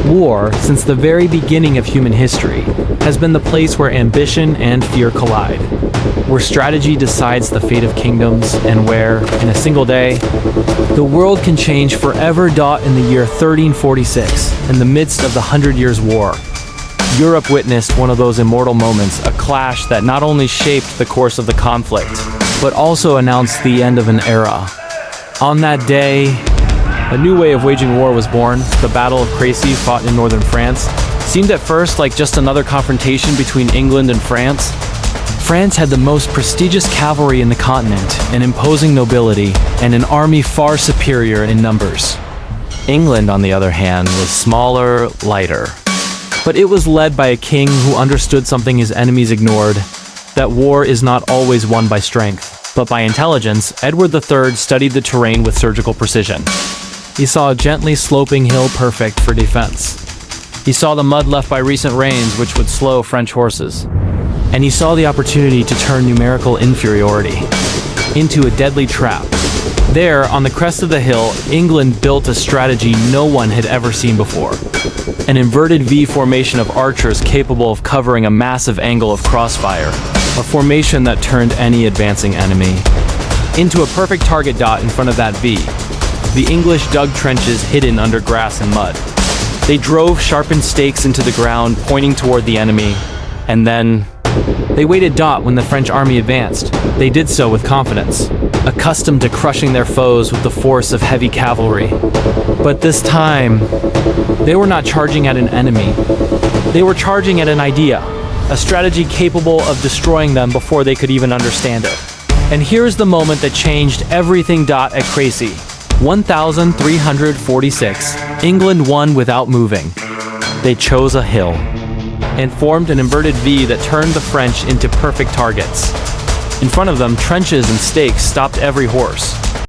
War, since the very beginning of human history, has been the place where ambition and fear collide, where strategy decides the fate of kingdoms, and where, in a single day, the world can change forever. In the year 1346, in the midst of the Hundred Years' War, Europe witnessed one of those immortal moments, a clash that not only shaped the course of the conflict, but also announced the end of an era. On that day, a new way of waging war was born. The Battle of Crécy, fought in northern France, seemed at first like just another confrontation between England and France. France had the most prestigious cavalry in the continent, an imposing nobility, and an army far superior in numbers. England, on the other hand, was smaller, lighter. But it was led by a king who understood something his enemies ignored, that war is not always won by strength, but by intelligence. Edward III studied the terrain with surgical precision. He saw a gently sloping hill perfect for defense. He saw the mud left by recent rains, which would slow French horses. And he saw the opportunity to turn numerical inferiority into a deadly trap. There, on the crest of the hill, England built a strategy no one had ever seen before. An inverted V formation of archers capable of covering a massive angle of crossfire, a formation that turned any advancing enemy into a perfect target. In front of that V, the English dug trenches hidden under grass and mud. They drove sharpened stakes into the ground, pointing toward the enemy, and then they waited. When the French army advanced, they did so with confidence, accustomed to crushing their foes with the force of heavy cavalry. But this time, they were not charging at an enemy. They were charging at an idea, a strategy capable of destroying them before they could even understand it. And here's the moment that changed everything. At Crécy, 1346, England won without moving. They chose a hill and formed an inverted V that turned the French into perfect targets. In front of them, trenches and stakes stopped every horse.